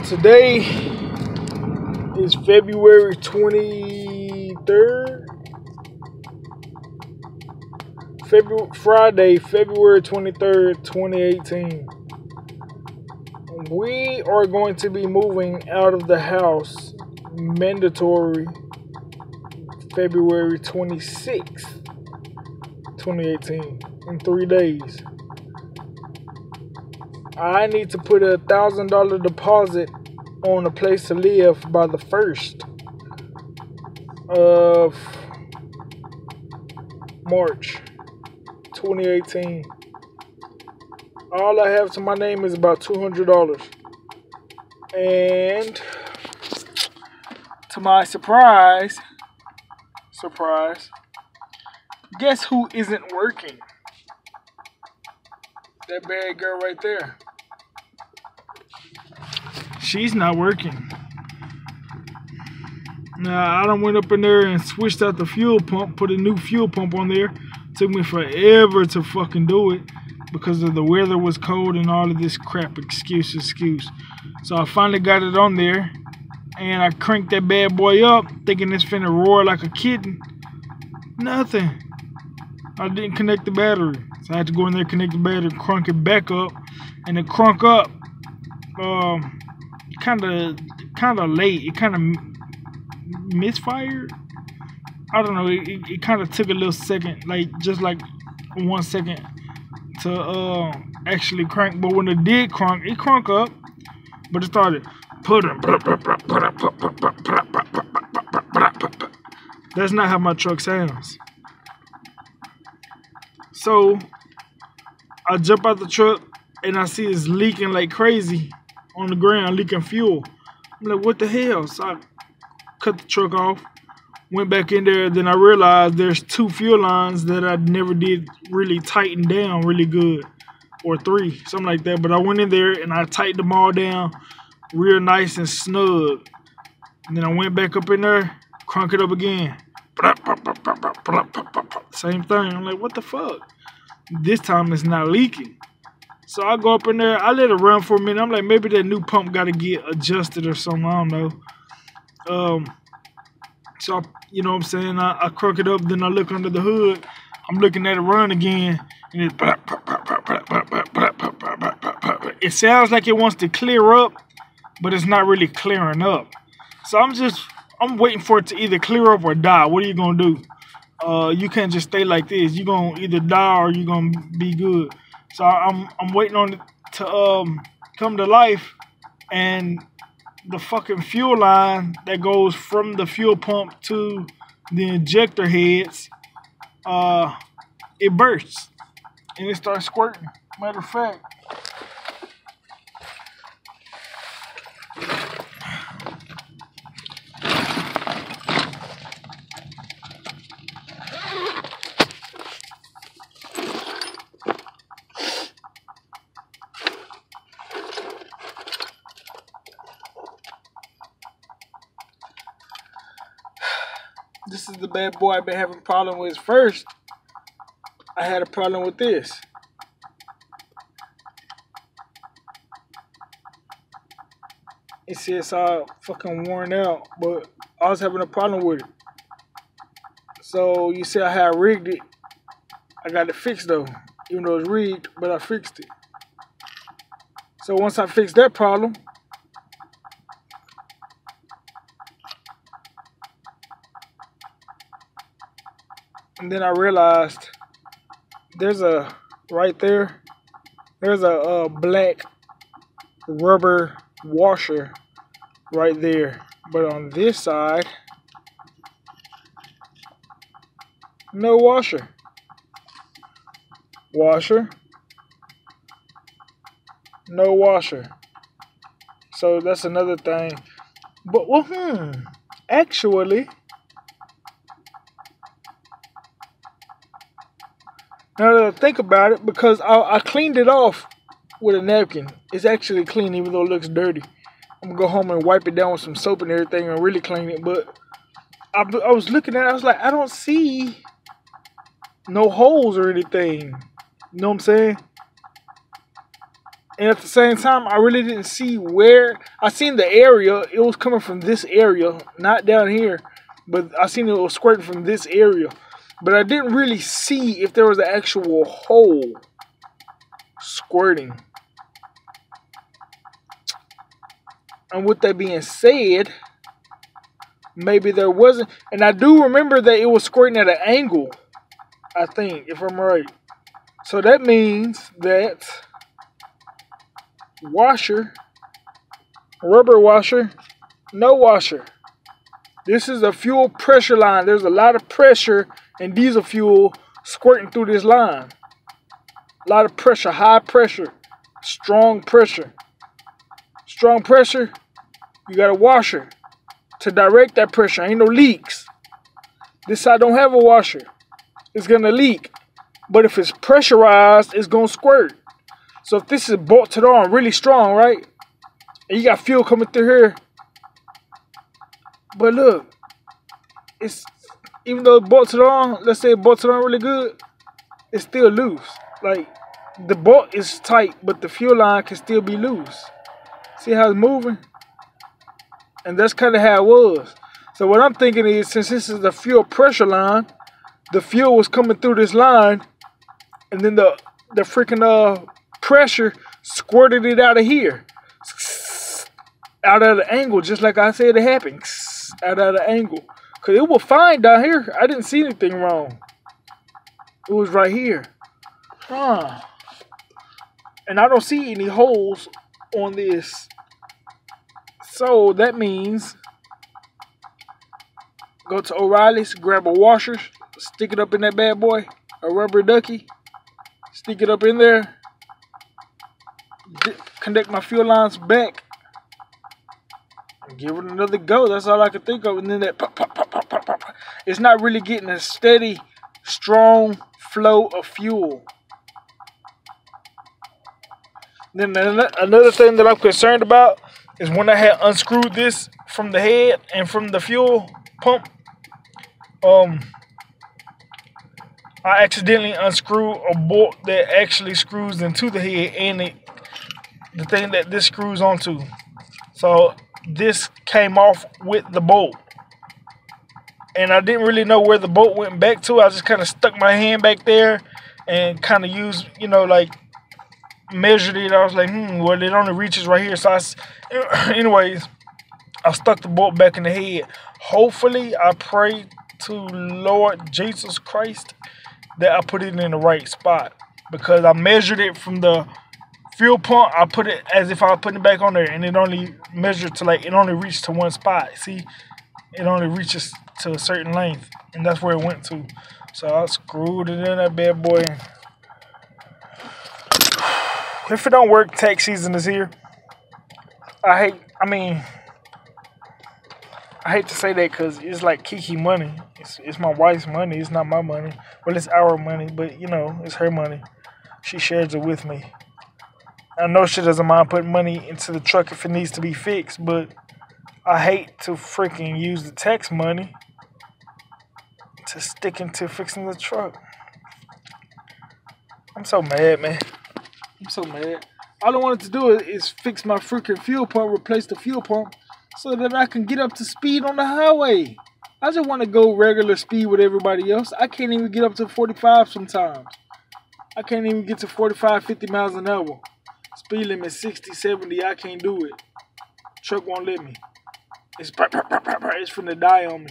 Today is February 23rd. Friday, February 23rd, 2018. We are going to be moving out of the house mandatory February 26th, 2018, in 3 days. I need to put a $1,000 deposit on a place to live by the 1st of March 2018. All I have to my name is about $200. And to my surprise, guess who isn't working? That bad girl right there. She's not working. Now, I done went up in there and switched out the fuel pump, put a new fuel pump on there. Took me forever to fucking do it because of the weather was cold and all of this crap. Excuse. So I finally got it on there and I cranked that bad boy up thinking it's finna roar like a kitten. Nothing. I didn't connect the battery. So I had to go in there, connect the battery, crunk it back up, and the crunk up kind of late. It kind of misfired. I don't know. It kind of took a little second, just like 1 second to actually crank. But when it did crank, it crunk up, but it started putting. That's not how my truck sounds. So I jump out the truck and I see it's leaking like crazy on the ground, leaking fuel. I'm like, what the hell? So I cut the truck off, went back in there. Then I realized there's 2 fuel lines that I never did really tighten down really good, or 3, something like that. But I went in there and I tightened them all down real nice and snug. And then I went back up in there, crunk it up again. Same thing. I'm like, what the fuck? This time it's not leaking. So I go up in there, I let it run for a minute. I'm like, maybe that new pump got to get adjusted or something. I don't know. So, you know what I'm saying? I crunk it up, then I look under the hood. I'm looking at it run again, and it sounds like it wants to clear up, but it's not really clearing up. So I'm waiting for it to either clear up or die. What are you gonna do? You can't just stay like this. You're gonna either die or you're gonna be good. So I'm waiting on it to come to life, and the fucking fuel line that goes from the fuel pump to the injector heads, it bursts and it starts squirting. Matter of fact, this is the bad boy I've been having a problem with. First, I had a problem with this. It says all fucking worn out, but I was having a problem with it. So you see, I had rigged it. I got it fixed though, even though it's rigged, but I fixed it. So once I fixed that problem, and then I realized there's a black rubber washer right there. But on this side, no washer. No washer. So that's another thing. But, actually, now that I think about it, because I cleaned it off with a napkin. It's actually clean, even though it looks dirty. I'm going to go home and wipe it down with some soap and everything and really clean it. But I was looking at it, I was like, I don't see no holes or anything. You know what I'm saying? And at the same time, I really didn't see where. I seen the area. It was coming from this area, not down here. But I seen it was squirting from this area. But I didn't really see if there was an actual hole squirting. And with that being said, maybe there wasn't. And I do remember that it was squirting at an angle, I think, if I'm right. So that means that washer, rubber washer, no washer. This is a fuel pressure line. There's a lot of pressure and diesel fuel squirting through this line. A lot of pressure, high pressure, strong pressure. Strong pressure, you got a washer to direct that pressure. Ain't no leaks. This side don't have a washer. It's gonna leak. But if it's pressurized, it's gonna squirt. So if this is bolted on really strong, right? And you got fuel coming through here. But look, it's even though it's bolted on, let's say it bolted on really good, it's still loose. Like the bolt is tight, but the fuel line can still be loose. See how it's moving? And that's kind of how it was. So what I'm thinking is, since this is the fuel pressure line, the fuel was coming through this line, and then the freaking pressure squirted it out of here. Out of the angle, just like I said it happened. Out of the angle. Because it was fine down here. I didn't see anything wrong. It was right here. And I don't see any holes on this. So that means go to O'Reilly's, grab a washer, stick it up in that bad boy, a rubber ducky, stick it up in there, connect my fuel lines back, and give it another go. That's all I can think of. And then that pop, pop, pop, pop, pop, pop. It's not really getting a steady, strong flow of fuel. Then another thing that I'm concerned about is when I had unscrewed this from the head and from the fuel pump, I accidentally unscrewed a bolt that actually screws into the head and the thing that this screws onto. So this came off with the bolt. And I didn't really know where the bolt went back to. I just kind of stuck my hand back there and kind of used, you know, like measured it. I was like, well, it only reaches right here. So anyways, I stuck the bolt back in the head. Hopefully, I pray to Lord Jesus Christ that I put it in the right spot, because I measured it from the fuel pump. I put it as if I was putting it back on there, and it only measured to it only reached to one spot. See, it only reaches to a certain length, and that's where it went to. So I screwed it in that bad boy. If it don't work, tax season is here. I hate to say that because it's like Kiki money. It's my wife's money. It's not my money. Well, it's our money, but you know, it's her money. She shares it with me. I know she doesn't mind putting money into the truck if it needs to be fixed, but I hate to freaking use the tax money to stick into fixing the truck. I'm so mad, man. I'm so mad. All I wanted to do is fix my freaking fuel pump, replace the fuel pump, so that I can get up to speed on the highway. I just want to go regular speed with everybody else. I can't even get up to 45 sometimes. I can't even get to 45, 50 miles an hour. Speed limit 60, 70, I can't do it. Truck won't let me. It's finna die on me.